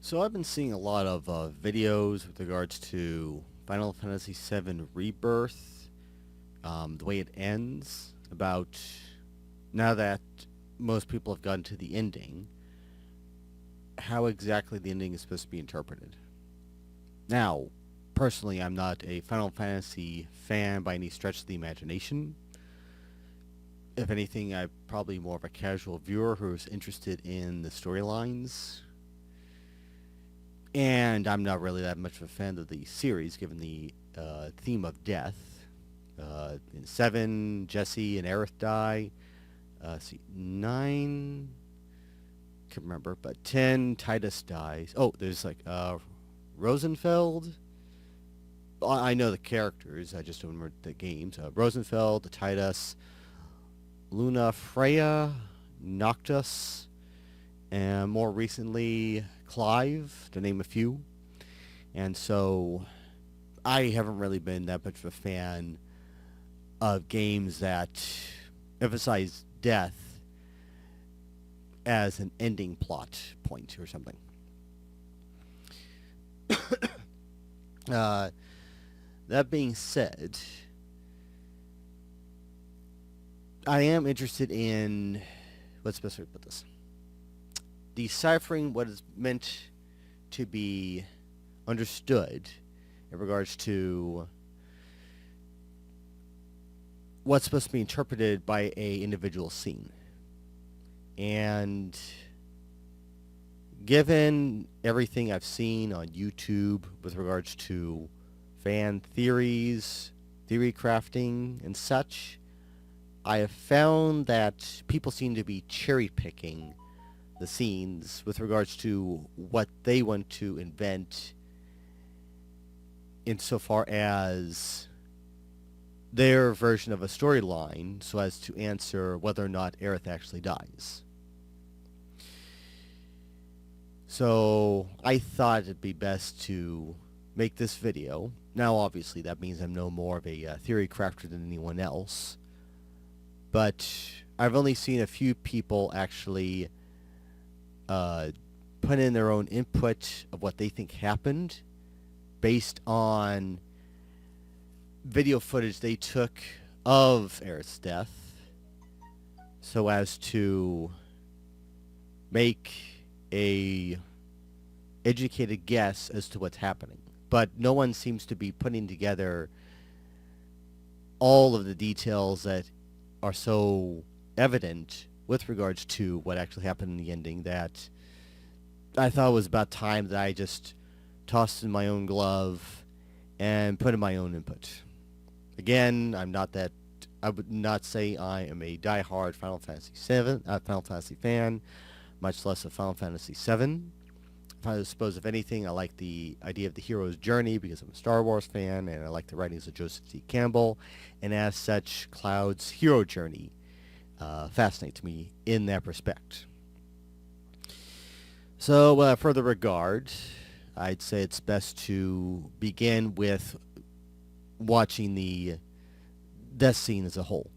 So I've been seeing a lot of videos with regards to Final Fantasy VII Rebirth, the way it ends, about now that most people have gotten to the ending, how exactly the ending is supposed to be interpreted. Now, personally, I'm not a Final Fantasy fan by any stretch of the imagination. If anything, I'm probably more of a casual viewer who's interested in the storylines. And I'm not really that much of a fan of the series, given the theme of death. In 7, Jesse and Aerith die. 9, can't remember, but 10, Titus dies. Oh, there's Rosenfeld. I know the characters, I just don't remember the games. Rosenfeld, Titus, Luna Freya, Noctis, and more recently Clive, to name a few. And so I haven't really been that much of a fan of games that emphasize death as an ending plot point or something. That being said, I am interested in, what's the best way to put this? Deciphering what is meant to be understood in regards to what's supposed to be interpreted by a individual scene. And given everything I've seen on YouTube with regards to fan theories, theory crafting, and such, I have found that people seem to be cherry-picking the scenes with regards to what they want to invent insofar as their version of a storyline so as to answer whether or not Aerith actually dies. So I thought it'd be best to make this video. Now obviously that means I'm no more of a theory crafter than anyone else, but I've only seen a few people actually put in their own input of what they think happened based on video footage they took of Aerith's death so as to make a educated guess as to what's happening. But no one seems to be putting together all of the details that are so evident with regards to what actually happened in the ending that I thought it was about time that I just tossed in my own glove and put in my own input. Again, I would not say I am a die-hard Final Fantasy fan, much less a Final Fantasy VII. I suppose, if anything, I like the idea of the hero's journey because I'm a Star Wars fan, and I like the writings of Joseph T. Campbell, and as such, Cloud's hero journey fascinates me in that respect. So, further regard, I'd say it's best to begin with watching the death scene as a whole.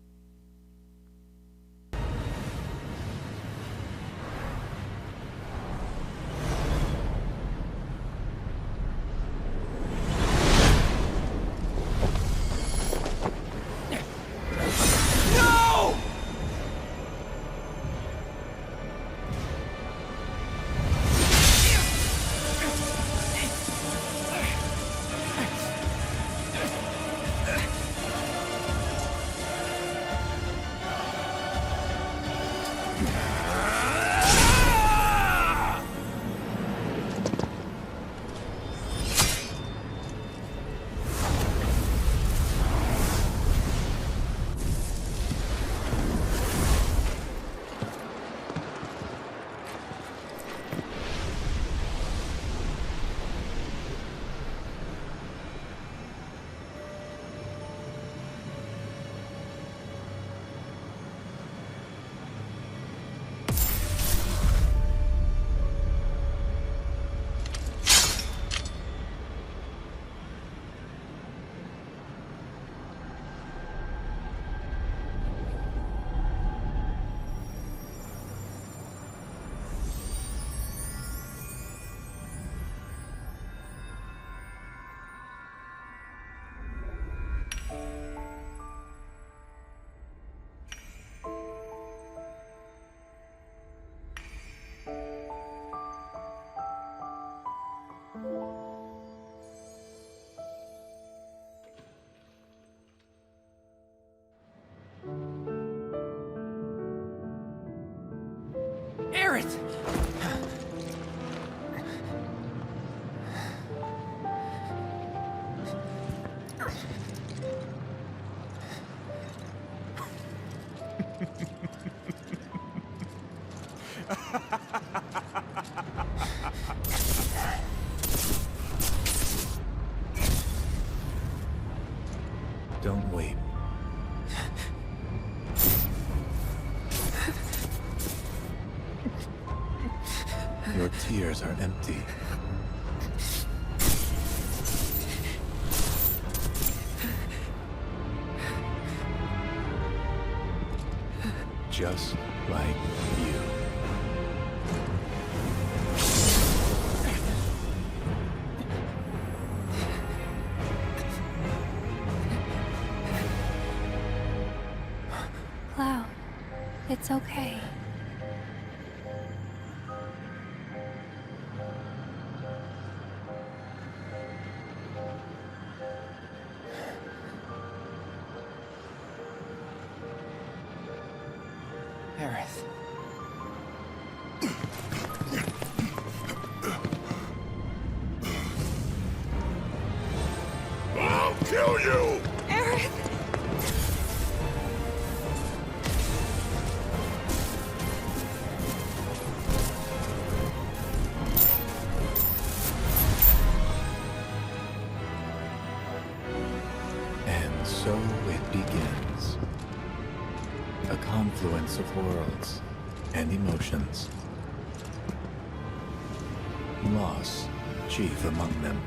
Aerith! Don't wait. Your tears are empty. Just like you. Cloud, it's okay. Aerith. I'll kill you! Aerith! And so it begins. A confluence of worlds and emotions. Loss, chief among them.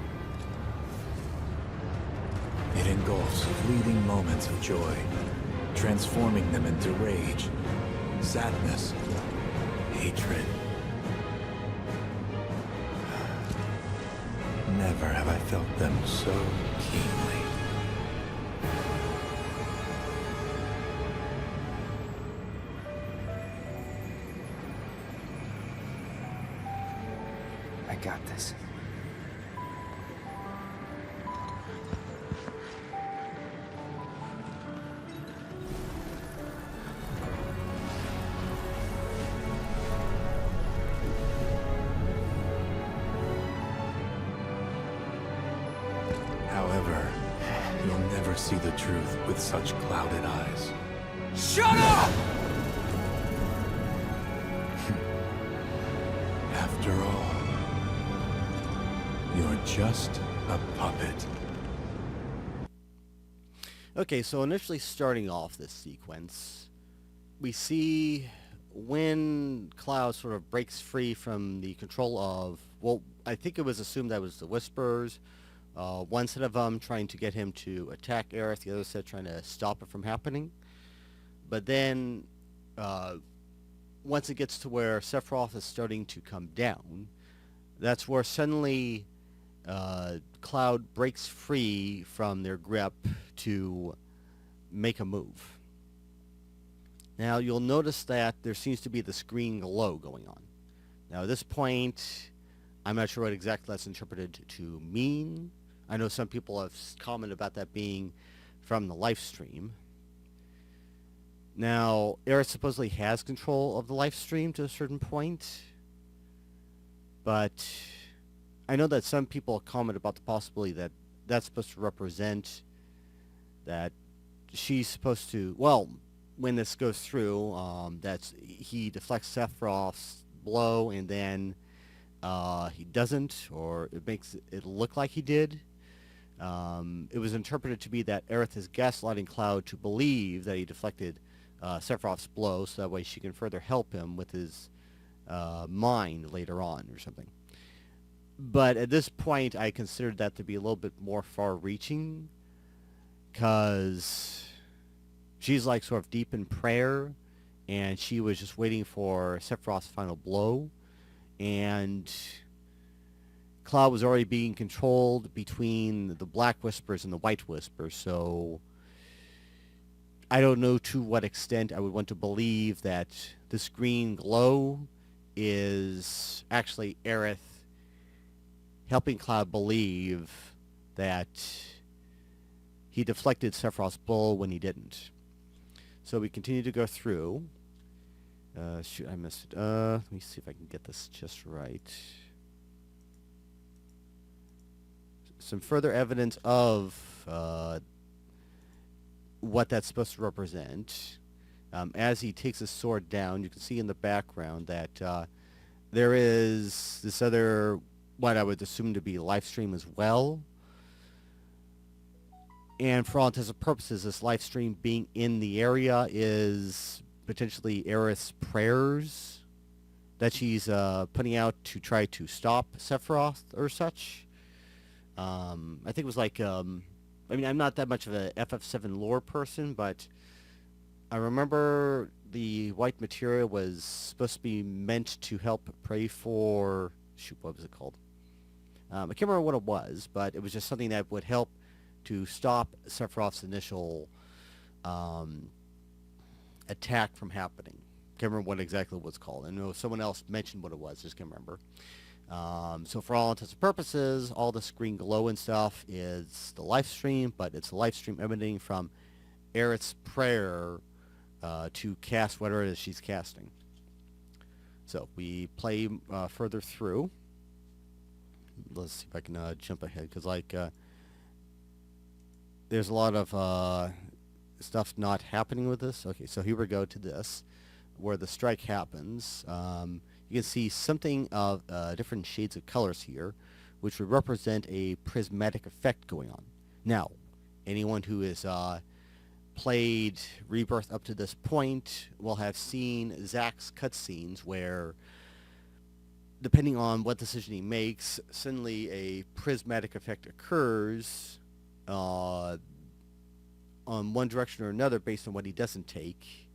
It engulfs fleeting moments of joy, transforming them into rage, sadness, hatred. Never have I felt them so keenly. I got this. However, you'll never see the truth with such clouded eyes. Shut up! After all, you're just a puppet. Okay, so initially starting off this sequence, we see when Cloud sort of breaks free from the control of, well, I think it was assumed that was the Whisperers. One set of them trying to get him to attack Aerith, the other set trying to stop it from happening. But then, once it gets to where Sephiroth is starting to come down, that's where suddenly Cloud breaks free from their grip to make a move. Now you'll notice that there seems to be this green glow going on. Now at this point, I'm not sure what exactly that's interpreted to mean. I know some people have commented about that being from the live stream. Now, Aerith supposedly has control of the live stream to a certain point, but I know that some people comment about the possibility that that's supposed to represent that she's supposed to, well, when this goes through, that's he deflects Sephiroth's blow and then he doesn't, or it makes it look like he did. It was interpreted to be that Aerith is gaslighting Cloud to believe that he deflected Sephiroth's blow, so that way she can further help him with his mind later on or something. But at this point, I considered that to be a little bit more far-reaching, because she's like sort of deep in prayer, and she was just waiting for Sephiroth's final blow, and Cloud was already being controlled between the Black Whispers and the White Whispers, so I don't know to what extent I would want to believe that this green glow is actually Aerith helping Cloud believe that he deflected Sephiroth's blow when he didn't. So we continue to go through. Shoot, I missed it. Let me see if I can get this just right. Some further evidence of what that's supposed to represent. As he takes his sword down, you can see in the background that there is this other, what I would assume to be live stream as well. And for all intents and purposes, this live stream being in the area is potentially Aerith's prayers that she's putting out to try to stop Sephiroth or such. I think it was like, I mean, I'm not that much of a FF7 lore person, but I remember the white material was supposed to be meant to help pray for, shoot, what was it called? I can't remember what it was, but it was just something that would help to stop Sephiroth's initial attack from happening. Can't remember what exactly it was called. I know someone else mentioned what it was, just can't remember. So for all intents and purposes, all this green glow and stuff is the live stream, but it's a live stream emanating from Aerith's prayer to cast whatever it is she's casting. So we play further through. Let's see if I can jump ahead, because there's a lot of stuff not happening with this. Okay, so here we go to this, where the strike happens. You can see something of different shades of colors here, which would represent a prismatic effect going on. Now, anyone who has played Rebirth up to this point will have seen Zack's cutscenes where, depending on what decision he makes, suddenly a prismatic effect occurs on one direction or another based on what he doesn't take.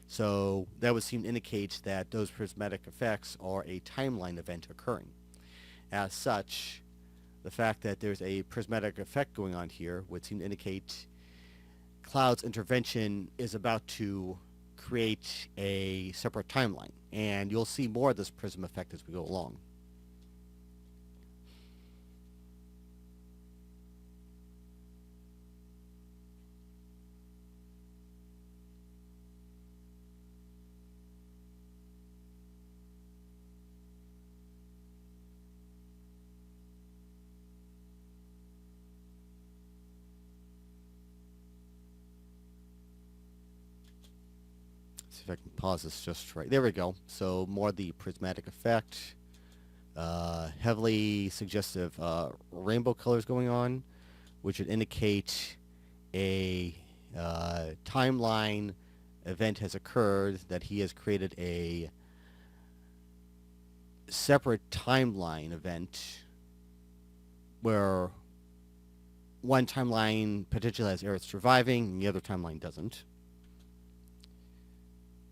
So that would seem to indicate that those prismatic effects are a timeline event occurring. As such, the fact that there's a prismatic effect going on here would seem to indicate Cloud's intervention is about to create a separate timeline. And you'll see more of this prism effect as we go along. See if I can pause this just right. There we go. So more of the prismatic effect. Heavily suggestive rainbow colors going on, which would indicate a timeline event has occurred, that he has created a separate timeline event where one timeline potentially has Aerith surviving and the other timeline doesn't.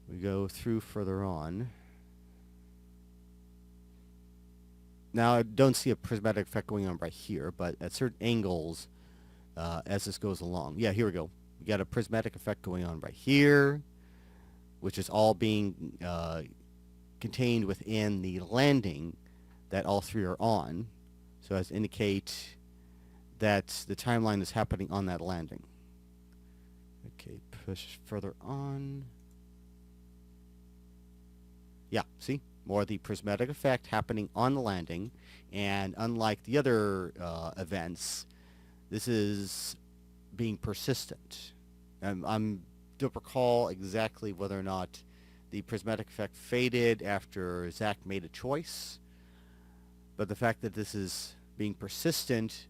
We go through further on. Now, I don't see a prismatic effect going on right here, but at certain angles, as this goes along. Yeah, here we go. We got a prismatic effect going on right here, which is all being contained within the landing that all three are on. So as to indicate that the timeline is happening on that landing. Okay, push further on. Yeah, see? More of the prismatic effect happening on the landing. And unlike the other events, this is being persistent. I don't recall exactly whether or not the prismatic effect faded after Zack made a choice. But the fact that this is being persistent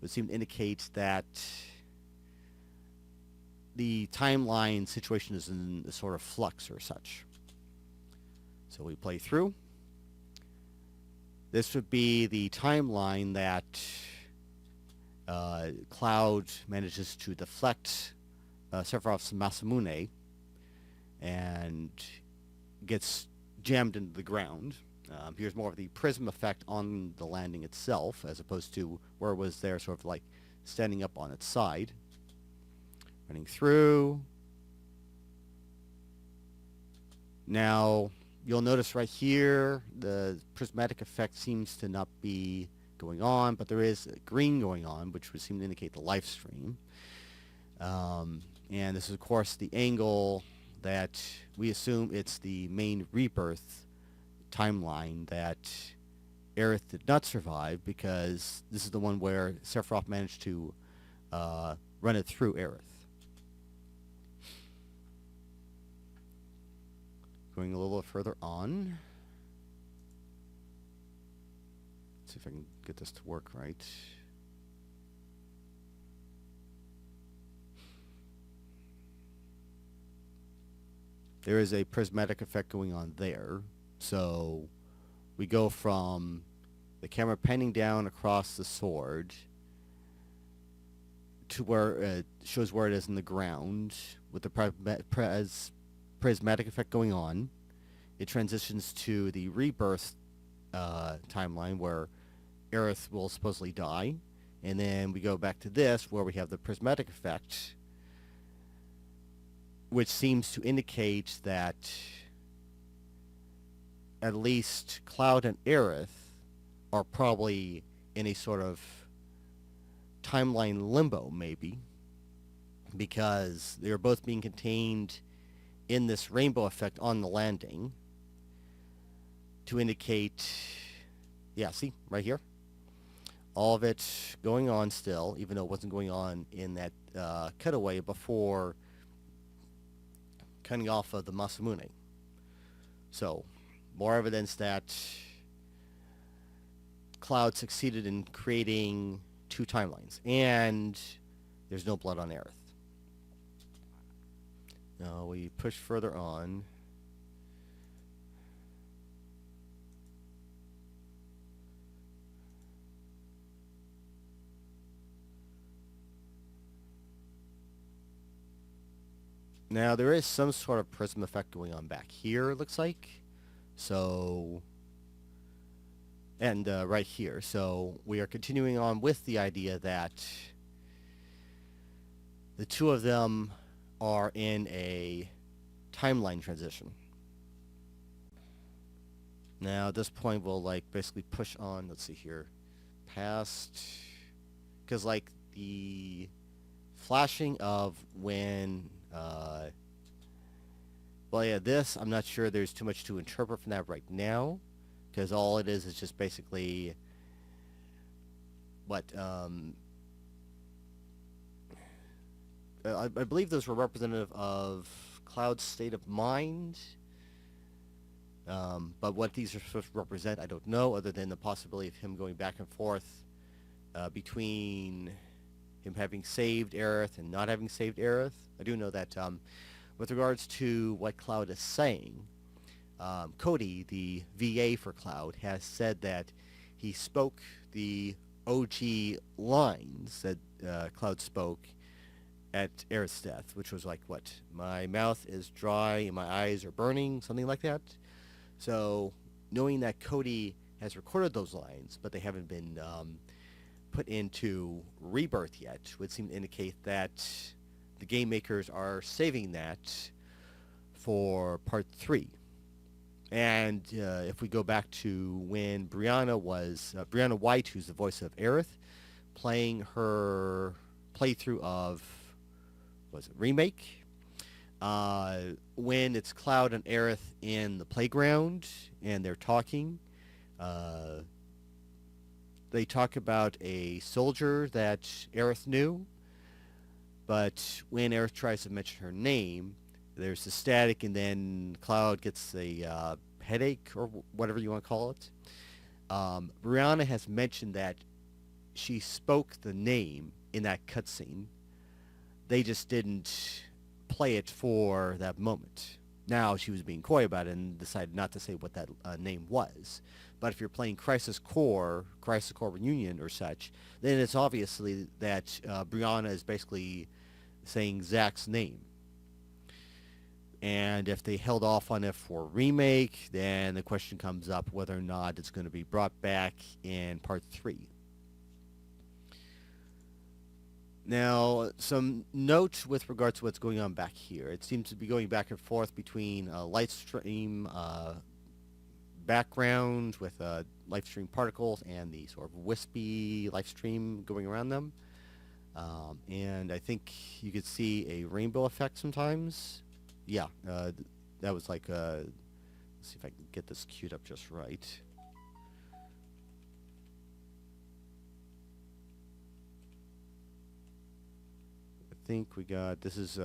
would seem to indicate that the timeline situation is in a sort of flux or such. So we play through. This would be the timeline that Cloud manages to deflect Sephiroth's Masamune and gets jammed into the ground. Here's more of the prism effect on the landing itself, as opposed to where it was there, sort of like standing up on its side. Running through. Now, you'll notice right here, the prismatic effect seems to not be going on, but there is green going on, which would seem to indicate the live stream. And this is, of course, the angle that we assume it's the main Rebirth timeline that Aerith did not survive, because this is the one where Sephiroth managed to run it through Aerith. Going a little further on. Let's see if I can get this to work right. There is a prismatic effect going on there. So we go from the camera panning down across the sword to where it shows where it is in the ground with the prismatic effect going on. It transitions to the Rebirth timeline where Aerith will supposedly die. And then we go back to this where we have the prismatic effect, which seems to indicate that at least Cloud and Aerith are probably in a sort of timeline limbo, maybe, because they are both being contained in this rainbow effect on the landing to indicate, yeah, see, right here, all of it going on still, even though it wasn't going on in that cutaway before cutting off of the Masamune. So, more evidence that Cloud succeeded in creating two timelines, and there's no blood on Aerith. Now we push further on. Now there is some sort of prism effect going on back here, it looks like. So, and right here. So we are continuing on with the idea that the two of them are in a timeline transition. Now at this point we'll like basically push on, let's see here, past, because like the flashing of when well, yeah, this, I'm not sure there's too much to interpret from that right now, because all it is just basically what, I believe those were representative of Cloud's state of mind, but what these are supposed to represent, I don't know, other than the possibility of him going back and forth between him having saved Aerith and not having saved Aerith. I do know that with regards to what Cloud is saying, Cody, the VA for Cloud, has said that he spoke the OG lines that Cloud spoke at Aerith's death, which was like, what, my mouth is dry and my eyes are burning, something like that. So knowing that Cody has recorded those lines, but they haven't been put into Rebirth yet, would seem to indicate that the game makers are saving that for part 3. And if we go back to when Brianna White, who's the voice of Aerith, playing her playthrough of, was it Remake? When it's Cloud and Aerith in the playground and they're talking, they talk about a soldier that Aerith knew, but when Aerith tries to mention her name, there's a static, and then Cloud gets a headache, or whatever you want to call it. Brianna has mentioned that she spoke the name in that cutscene. They just didn't play it for that moment. Now, she was being coy about it and decided not to say what that name was. But if you're playing Crisis Core Reunion or such, then it's obviously that Brianna is basically saying Zack's name. And if they held off on it for Remake, then the question comes up whether or not it's going to be brought back in Part 3. Now, some note with regards to what's going on back here. It seems to be going back and forth between light stream background with light stream particles and the sort of wispy light stream going around them. And I think you could see a rainbow effect sometimes. yeah, that was like, let's see if I can get this queued up just right. I think we got, this is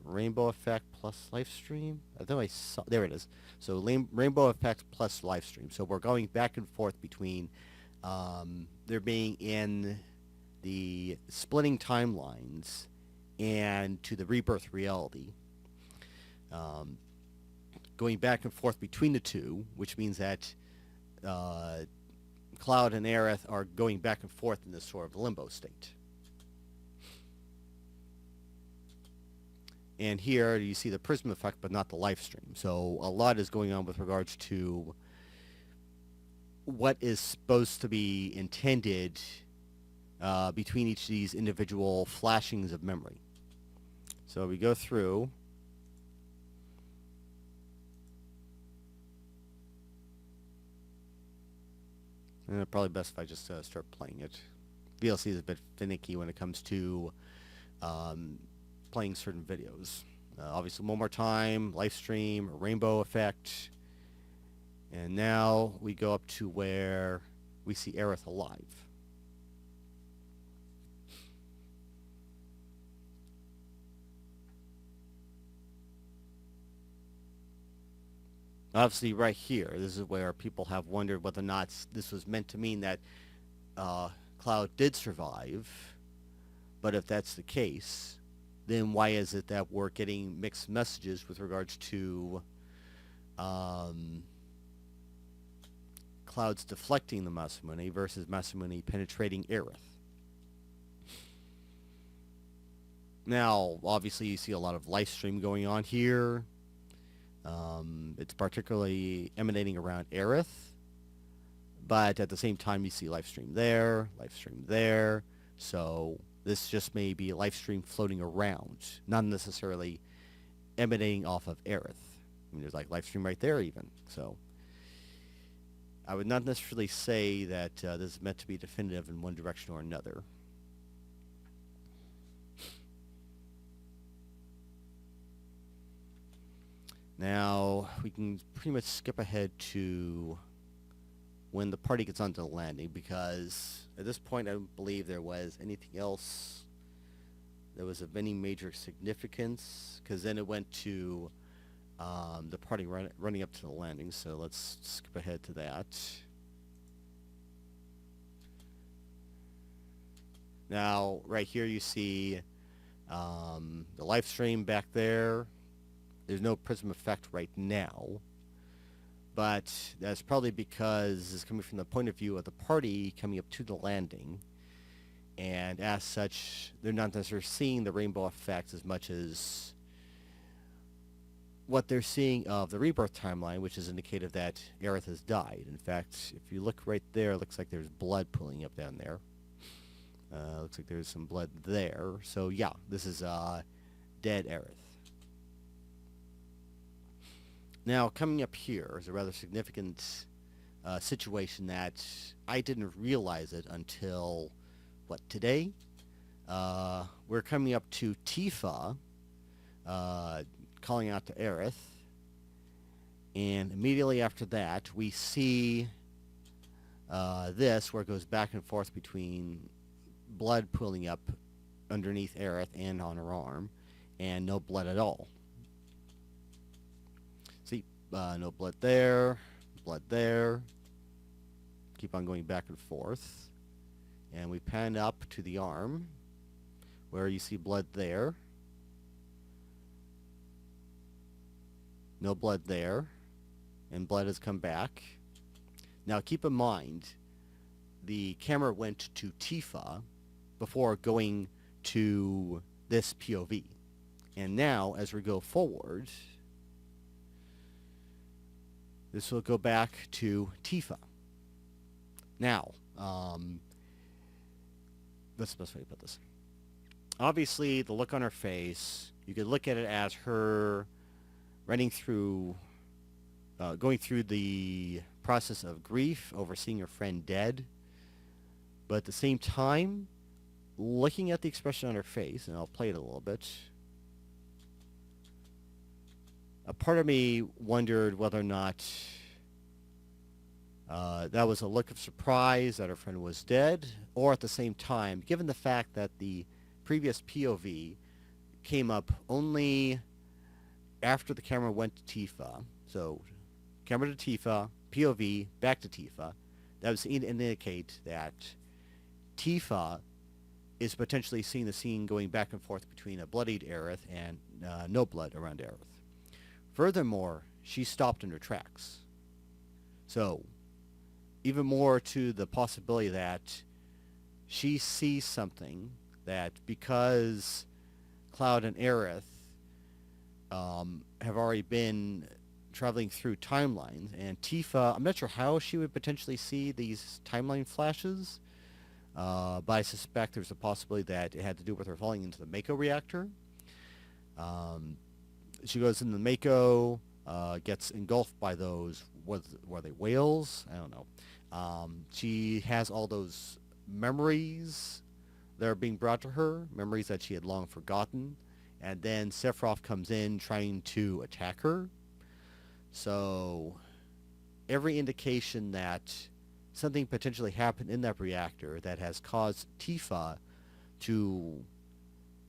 Rainbow Effect plus live stream. I thought I saw, there it is. So Rainbow Effect plus live stream. So we're going back and forth between there being in the splitting timelines and to the Rebirth reality. Going back and forth between the two, which means that Cloud and Aerith are going back and forth in this sort of limbo state. And here you see the prism effect, but not the live stream. So a lot is going on with regards to what is supposed to be intended between each of these individual flashings of memory. So we go through. And probably best if I just start playing it. VLC is a bit finicky when it comes to playing certain videos. Obviously, one more time, live stream, rainbow effect. And now we go up to where we see Aerith alive. Obviously, right here, this is where people have wondered whether or not this was meant to mean that Cloud did survive. But if that's the case, then why is it that we're getting mixed messages with regards to Cloud's deflecting the Masamune versus Masamune penetrating Aerith? Now, obviously, you see a lot of live stream going on here. It's particularly emanating around Aerith, but at the same time, you see live stream there, so this just may be a live stream floating around, not necessarily emanating off of Aerith. I mean, there's like live stream right there even, so I would not necessarily say that this is meant to be definitive in one direction or another. Now, we can pretty much skip ahead to when the party gets onto the landing, because at this point I don't believe there was anything else that was of any major significance, because then it went to the party running up to the landing, so let's skip ahead to that. Now, right here you see the live stream back there. There's no prism effect right now, but that's probably because it's coming from the point of view of the party coming up to the landing, and as such, they're not necessarily seeing the rainbow effects as much as what they're seeing of the Rebirth timeline, which is indicative that Aerith has died. In fact, if you look right there, it looks like there's blood pooling up down there. Looks like there's some blood there. So yeah, this is dead Aerith. Now, coming up here is a rather significant situation that I didn't realize it until, what, today? We're coming up to Tifa calling out to Aerith, and immediately after that, we see this, where it goes back and forth between blood pooling up underneath Aerith and on her arm, and no blood at all. See, no blood there, blood there. Keep on going back and forth. And we pan up to the arm, where you see blood there. No blood there. And blood has come back. Now keep in mind, the camera went to Tifa before going to this POV. And now, as we go forward, this will go back to Tifa. Now, that's the best way to put this. Obviously, the look on her face, you could look at it as her running through, going through the process of grief over seeing her friend dead. But at the same time, looking at the expression on her face, and I'll play it a little bit. a part of me wondered whether or not that was a look of surprise that her friend was dead, or at the same time, given the fact that the previous POV came up only after the camera went to Tifa. So, camera to Tifa, POV, back to Tifa. That would indicate that Tifa is potentially seeing the scene going back and forth between a bloodied Aerith and no blood around Aerith. Furthermore, she stopped in her tracks. So, even more to the possibility that she sees something that, because Cloud and Aerith have already been traveling through timelines, and Tifa, I'm not sure how she would potentially see these timeline flashes, but I suspect there's a possibility that it had to do with her falling into the Mako reactor. She goes into the Mako, gets engulfed by those, were they whales? I don't know. She has all those memories that are being brought to her, memories that she had long forgotten, and then Sephiroth comes in trying to attack her. So every indication that something potentially happened in that reactor that has caused Tifa to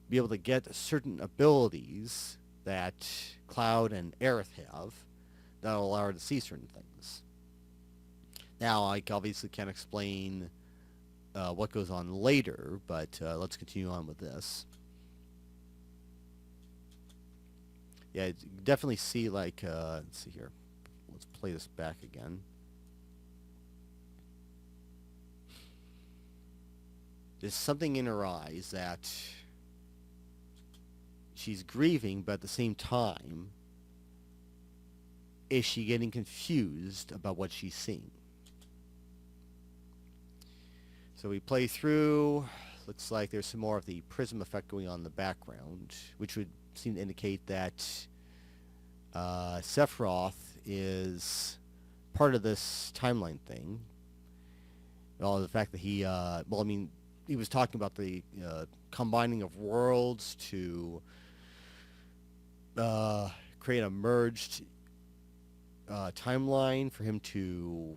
be able to get certain abilities that Cloud and Aerith have that will allow her to see certain things. Now, I obviously can't explain what goes on later, but let's continue on with this. Yeah, you definitely see, like, let's see here. Let's play this back again. There's something in her eyes that she's grieving, but at the same time, is she getting confused about what she's seeing? So we play through. Looks like there's some more of the prism effect going on in the background, which would seem to indicate that Sephiroth is part of this timeline thing. Well, the fact that he, he was talking about the combining of worlds to create a merged timeline for him to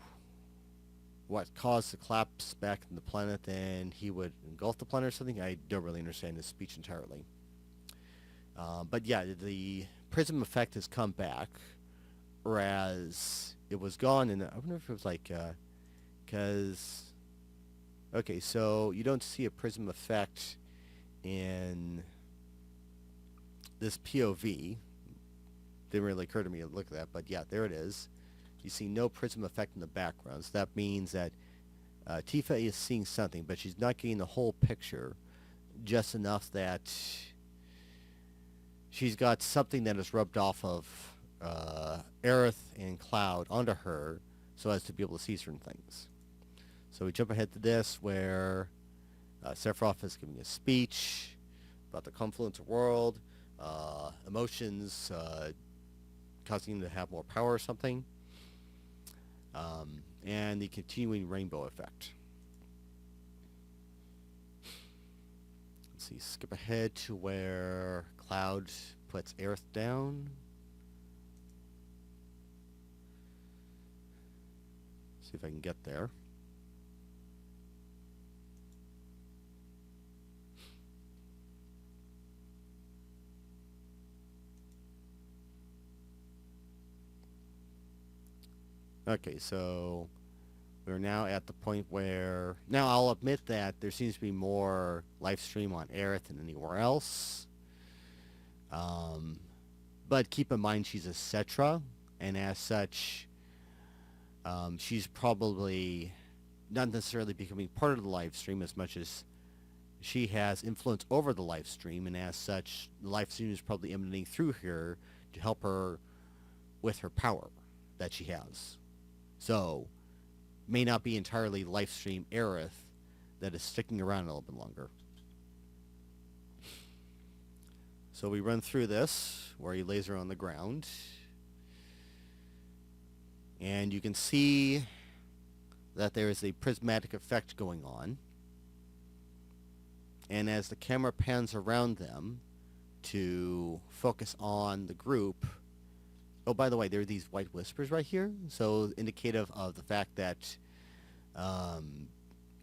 what caused the collapse back in the planet, then he would engulf the planet or something. I don't really understand his speech entirely. But yeah, the prism effect has come back, whereas it was gone, and I wonder if it was like, because, okay, so you don't see a prism effect in this POV. Didn't really occur to me to look at that, but yeah, there it is. You see no prism effect in the background, so that means that Tifa is seeing something, but she's not getting the whole picture, just enough that she's got something that is rubbed off of Aerith and Cloud onto her so as to be able to see certain things. So we jump ahead to this where Sephiroth is giving a speech about the confluence of world, emotions causing him to have more power or something, and the continuing rainbow effect. Let's see, skip ahead to where Cloud puts Aerith down. See if I can get there. Okay, so we're now at the point where... Now, I'll admit that there seems to be more live stream on Aerith than anywhere else. But keep in mind she's a Cetra, and as such, she's probably not necessarily becoming part of the live stream as much as she has influence over the live stream, and as such, the live stream is probably emanating through her to help her with her power that she has. So, may not be entirely live stream Aerith that is sticking around a little bit longer. So we run through this, where he lays her on the ground. And you can see that there is a prismatic effect going on. And as the camera pans around them to focus on the group, Oh, by the way, there are these white whispers right here, so indicative of the fact that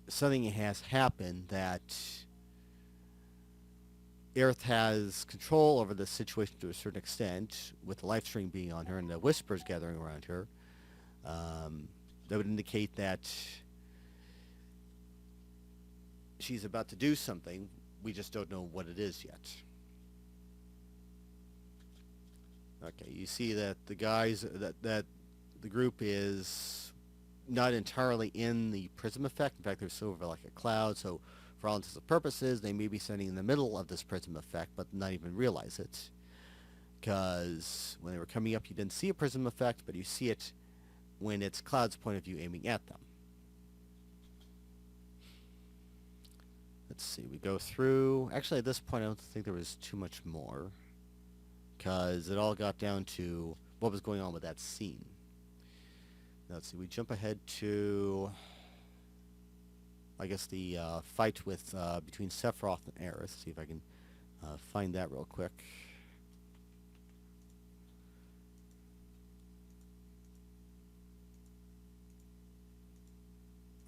something has happened, that Aerith has control over the situation to a certain extent, with the life string being on her and the whispers gathering around her. That would indicate that she's about to do something. We just don't know what it is yet. Okay, you see that the guys, that the group is not entirely in the prism effect. In fact, they're sort of like a cloud, so for all intents and purposes, they may be standing in the middle of this prism effect, but not even realize it. Because when they were coming up, you didn't see a prism effect, but you see it when it's Cloud's point of view aiming at them. Let's see, we go through. Actually, at this point, I don't think there was too much more, because it all got down to what was going on with that scene. Now, let's see, we jump ahead to, I guess, the fight with between Sephiroth and Aerith. See if I can find that real quick.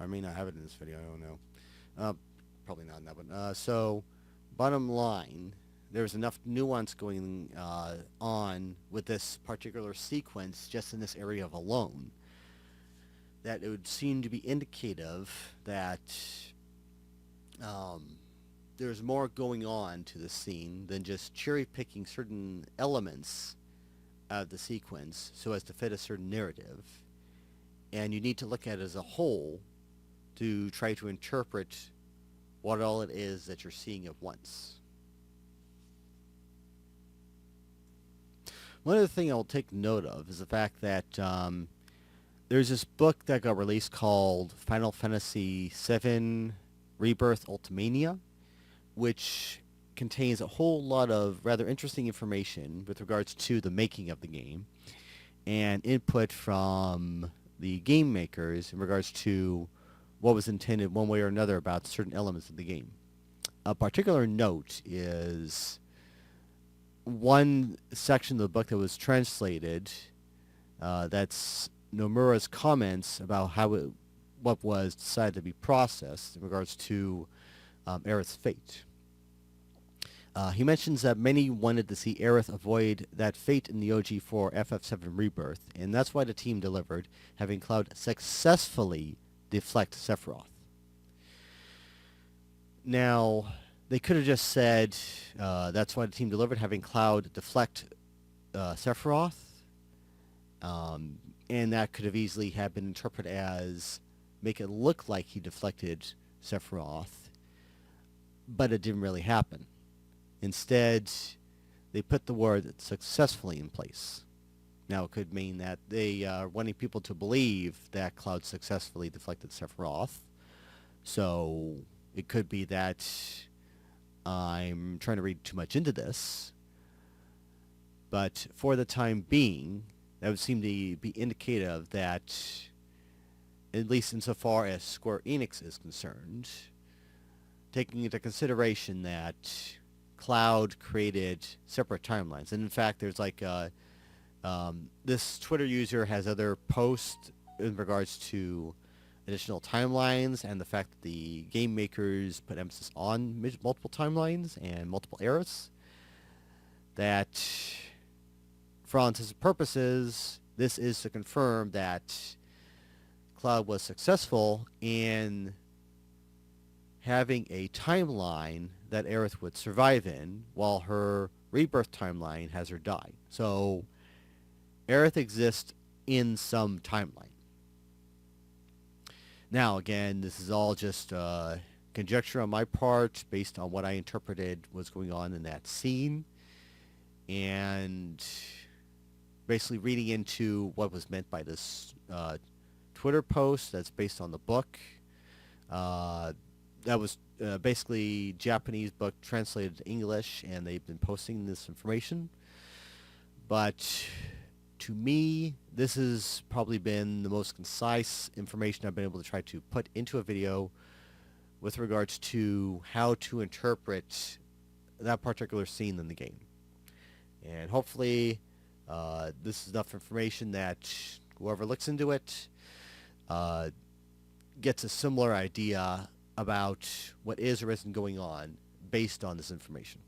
I may not have it in this video, I don't know. Probably not in that one. So, bottom line, there's enough nuance going on with this particular sequence just in this area alone that it would seem to be indicative that there's more going on to the scene than just cherry-picking certain elements out of the sequence so as to fit a certain narrative. And you need to look at it as a whole to try to interpret what all it is that you're seeing at once. One other thing I'll take note of is the fact that there's this book that got released called Final Fantasy VII Rebirth Ultimania, which contains a whole lot of rather interesting information with regards to the making of the game and input from the game makers in regards to what was intended one way or another about certain elements of the game. A particular note is one section of the book that was translated, that's Nomura's comments about what was decided to be processed in regards to Aerith's fate. He mentions that many wanted to see Aerith avoid that fate in the OG for FF7 Rebirth, and that's why the team delivered, having Cloud successfully deflect Sephiroth. Now, they could have just said that's why the team delivered, having Cloud deflect Sephiroth, and that could have easily have been interpreted as make it look like he deflected Sephiroth, but it didn't really happen. Instead, they put the word successfully in place. Now, it could mean that they are wanting people to believe that Cloud successfully deflected Sephiroth. So, it could be that I'm trying to read too much into this. But for the time being, that would seem to be indicative that, at least insofar as Square Enix is concerned, taking into consideration that Cloud created separate timelines. And in fact, there's like this Twitter user has other posts in regards to additional timelines and the fact that the game makers put emphasis on multiple timelines and multiple eras, that for all intents and purposes, this is to confirm that Cloud was successful in having a timeline that Aerith would survive in, while her Rebirth timeline has her die. So, Aerith exists in some timeline. Now, again, this is all just conjecture on my part based on what I interpreted was going on in that scene, and basically reading into what was meant by this Twitter post that's based on the book. That was basically Japanese book translated to English, and they've been posting this information. But to me, this has probably been the most concise information I've been able to try to put into a video with regards to how to interpret that particular scene in the game. And hopefully This is enough information that whoever looks into it gets a similar idea about what is or isn't going on based on this information.